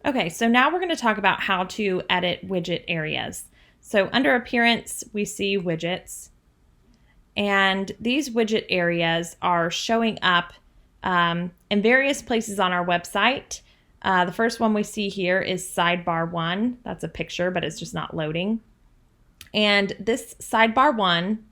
Okay, so now we're going to talk about how to edit widget areas. So under Appearance, we see Widgets. And these widget areas are showing up in various places on our website. The first one we see here is Sidebar 1. That's a picture, but it's just not loading. And this Sidebar 1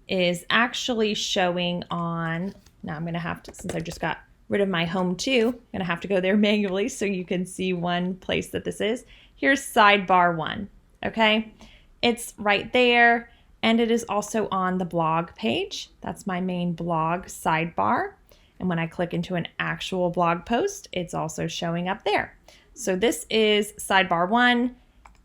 is actually showing on, now I'm going to have to, since I just got rid of my home too, I'm going to have to go there manually so you can see one place that this is. Here's Sidebar 1, okay? It's right there, and it is also on the blog page. That's my main blog sidebar. And when I click into an actual blog post, it's also showing up there. So this is Sidebar 1,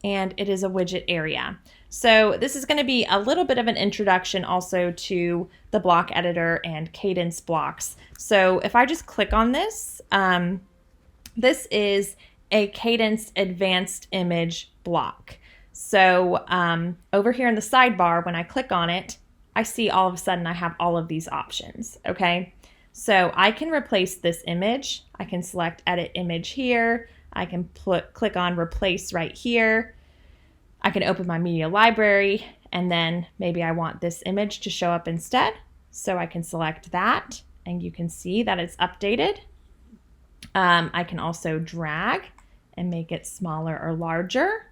and it is a widget area. So this is going to be a little bit of an introduction also to the block editor and Kadence blocks. So if I just click on this, this is a Kadence advanced image block. So over here in the sidebar, when I click on it, I see all of a sudden I have all of these options, okay? So I can replace this image. I can select Edit Image here. I can click on Replace right here. I can open my media library, and then maybe I want this image to show up instead. So I can select that, and you can see that it's updated. I can also drag and make it smaller or larger.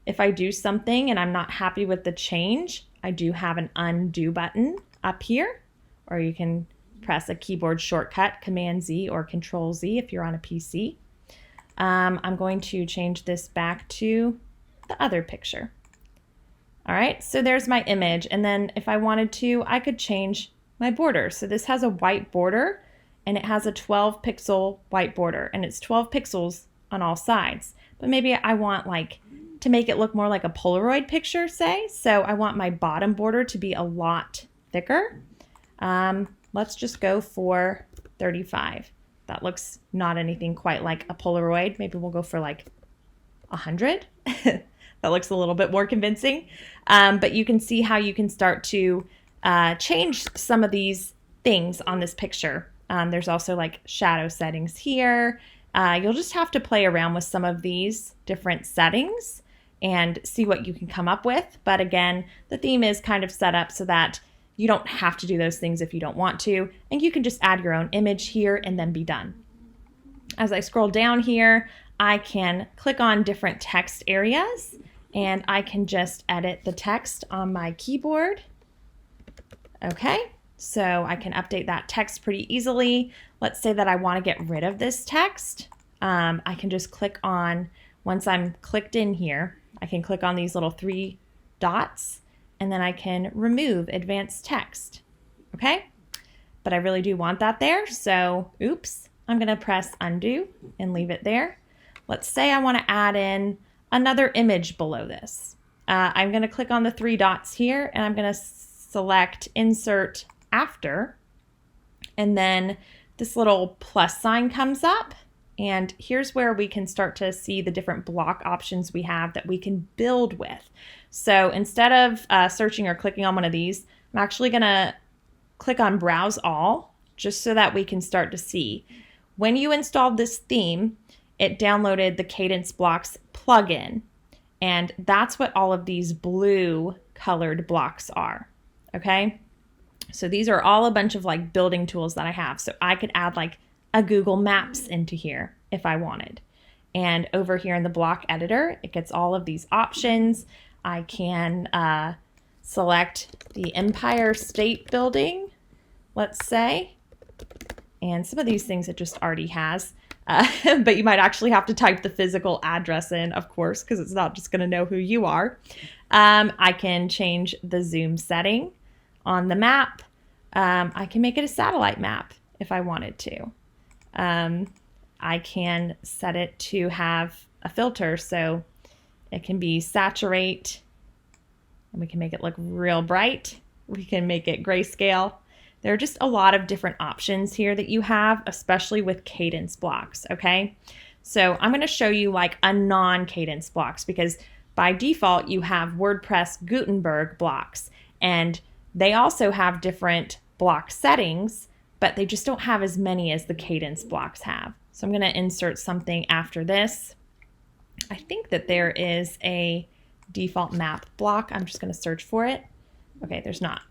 If I do something and I'm not happy with the change, I do have an undo button up here, or you can press a keyboard shortcut, Command-Z or Control-Z if you're on a PC. I'm going to change this back to the other picture. All right, so there's my image, and then if I wanted to, I could change my border. So this has a white border, and it has a 12 pixel white border, and it's 12 pixels on all sides. But maybe I want to make it look more like a Polaroid picture, say. So I want my bottom border to be a lot thicker. Let's just go for 35. That looks not anything quite like a Polaroid. Maybe we'll go for 100. That looks a little bit more convincing. But you can see how you can start to change some of these things on this picture. There's also shadow settings here. You'll just have to play around with some of these different settings and see what you can come up with. But again, the theme is kind of set up so that you don't have to do those things if you don't want to, and you can just add your own image here and then be done. As I scroll down here, I can click on different text areas, and I can just edit the text on my keyboard. Okay, so I can update that text pretty easily. Let's say that I want to get rid of this text. I can just click on, once I'm clicked in here, I can click on these little 3 dots, and then I can remove advanced text, okay? But I really do want that there, so oops, I'm gonna press undo and leave it there. Let's say I wanna add in another image below this. I'm gonna click on the 3 dots here, and I'm gonna select Insert After, and then this little plus sign comes up, and here's where we can start to see the different block options we have that we can build with. So instead of searching or clicking on one of these, I'm actually gonna click on Browse All, just so that we can start to see. When you installed this theme, it downloaded the Kadence Blocks plugin, and that's what all of these blue colored blocks are, okay? So these are all a bunch of building tools that I have. So I could add a Google Maps into here if I wanted. And over here in the block editor, it gets all of these options. I can select the Empire State Building, let's say. And some of these things it just already has. But you might actually have to type the physical address in, of course, because it's not just going to know who you are. I can change the zoom setting on the map. I can make it a satellite map if I wanted to. I can set it to have a filter, so it can be saturate, and we can make it look real bright. We can make it grayscale. There are just a lot of different options here that you have, especially with Kadence blocks, okay? So I'm gonna show you a non-Kadence blocks, because by default you have WordPress Gutenberg blocks, and they also have different block settings, but they just don't have as many as the Kadence blocks have. So I'm gonna insert something after this. I think that there is a default map block. I'm just going to search for it. Okay, there's not.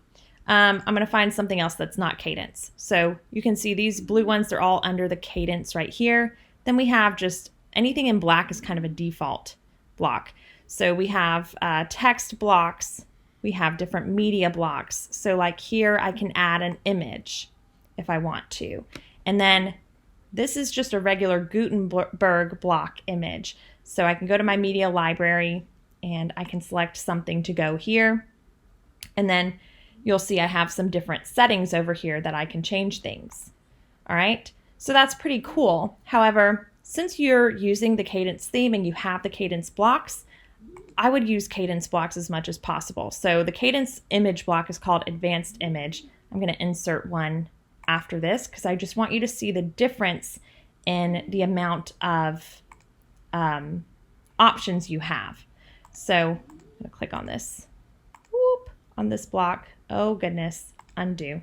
I'm going to find something else that's not Kadence. So you can see these blue ones, they're all under the Kadence right here. Then we have just anything in black is kind of a default block. So we have text blocks, we have different media blocks. So like here, I can add an image if I want to. And then this is just a regular Gutenberg block image. So I can go to my media library and I can select something to go here. And then you'll see I have some different settings over here that I can change things. All right, so that's pretty cool. However, since you're using the Kadence theme and you have the Kadence blocks, I would use Kadence blocks as much as possible. So the Kadence image block is called Advanced Image. I'm going to insert one after this because I just want you to see the difference in the amount of options you have. So I'm going to click on this. Whoop, on this block. Oh goodness, undo.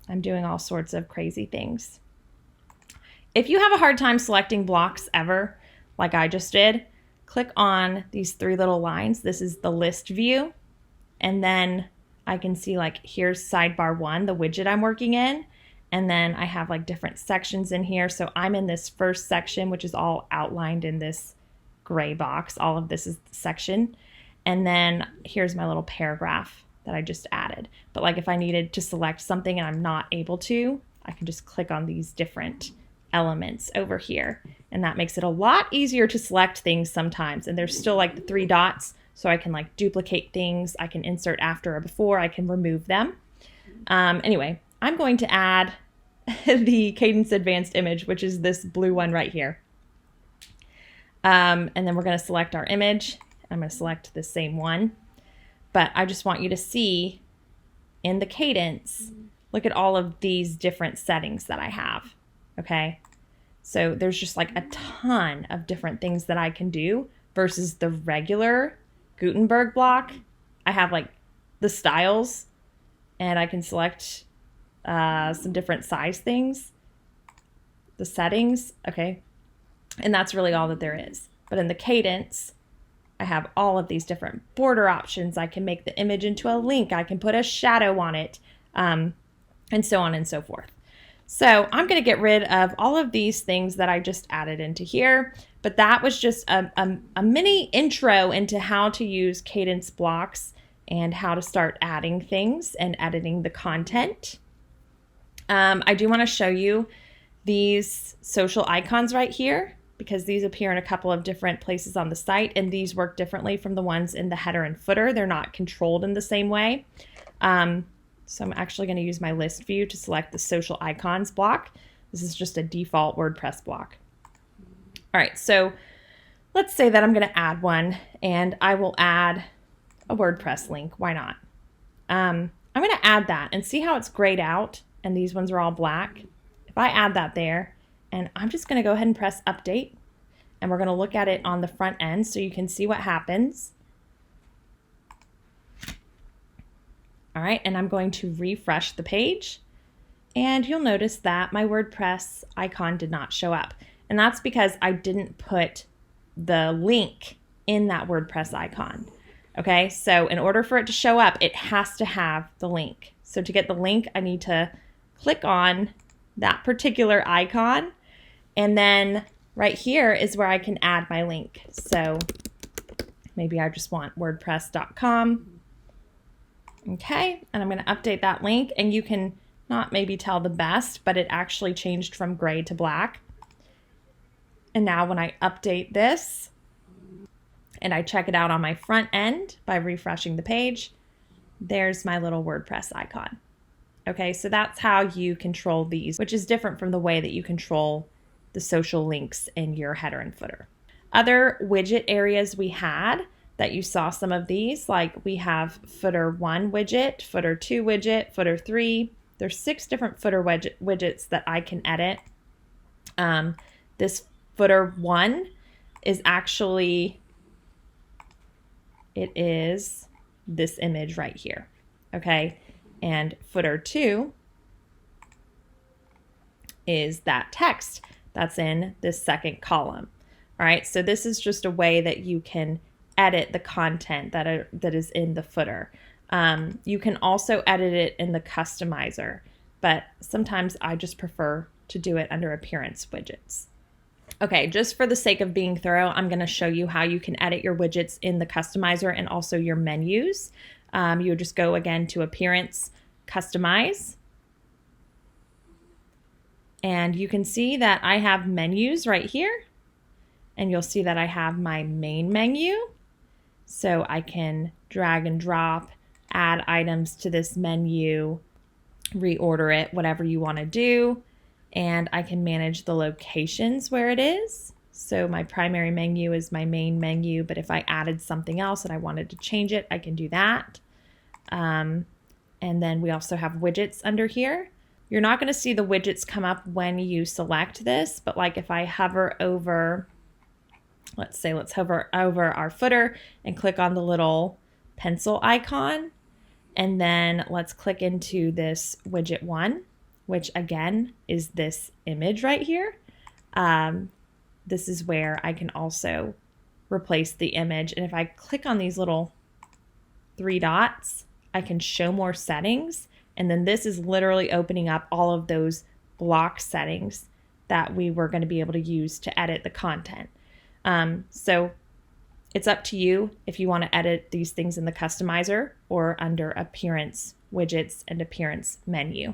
I'm doing all sorts of crazy things. If you have a hard time selecting blocks ever, like I just did, click on these three little lines. This is the list view. And then I can see like here's sidebar 1, the widget I'm working in. And then I have like different sections in here. So I'm in this first section, which is all outlined in this gray box. All of this is the section. And then here's my little paragraph that I just added. But like if I needed to select something and I'm not able to, I can just click on these different elements over here. And that makes it a lot easier to select things sometimes. And there's still like the 3 dots, so I can like duplicate things. I can insert after or before, I can remove them. Anyway, I'm going to add the Kadence Advanced Image, which is this blue one right here. And then we're going to select our image. I'm going to select the same one. But I just want you to see in the Kadence, look at all of these different settings that I have. Okay, so there's just like a ton of different things that I can do versus the regular Gutenberg block. I have like the styles and I can select some different size things, the settings, okay, and that's really all that there is. But in the Kadence, I have all of these different border options. I can make the image into a link. I can put a shadow on it, and so on and so forth. So I'm going to get rid of all of these things that I just added into here, but that was just a mini intro into how to use Kadence blocks and how to start adding things and editing the content. I do want to show you these social icons right here because these appear in a couple of different places on the site, and these work differently from the ones in the header and footer. They're not controlled in the same way. So I'm actually going to use my list view to select the social icons block. This is just a default WordPress block. All right, so let's say that I'm going to add one, and I will add a WordPress link. Why not? I'm going to add that and see how it's grayed out, and these ones are all black. If I add that there, and I'm just going to go ahead and press update, and we're going to look at it on the front end so you can see what happens. All right, and I'm going to refresh the page, and you'll notice that my WordPress icon did not show up. And that's because I didn't put the link in that WordPress icon. Okay, so in order for it to show up, it has to have the link. So to get the link, I need to click on that particular icon, and then right here is where I can add my link. So maybe I just want wordpress.com. Okay, and I'm going to update that link, and you can not maybe tell the best, but it actually changed from gray to black. And now when I update this and I check it out on my front end by refreshing the page, there's my little WordPress icon. Okay, so that's how you control these, which is different from the way that you control the social links in your header and footer. Other widget areas we had that you saw some of these, like we have footer 1 widget, footer 2 widget, footer 3. There's 6 different footer widgets that I can edit. This footer 1 is actually, it is this image right here, okay? And footer 2 is that text that's in this second column. All right, so this is just a way that you can edit the content that is in the footer. You can also edit it in the customizer, but sometimes I just prefer to do it under appearance widgets. Okay, just for the sake of being thorough, I'm going to show you how you can edit your widgets in the customizer and also your menus. You would just go again to Appearance, Customize, and you can see that I have menus right here, and you'll see that I have my main menu. So I can drag and drop, add items to this menu, reorder it, whatever you want to do. And I can manage the locations where it is. So my primary menu is my main menu, but if I added something else and I wanted to change it, I can do that. And then we also have widgets under here. You're not going to see the widgets come up when you select this, but like if I hover over, let's hover over our footer and click on the little pencil icon, and then let's click into this widget 1, which again is this image right here. This is where I can also replace the image. And if I click on these little 3 dots, I can show more settings. And then this is literally opening up all of those block settings that we were going to be able to use to edit the content. So it's up to you if you want to edit these things in the customizer or under appearance widgets and appearance menu.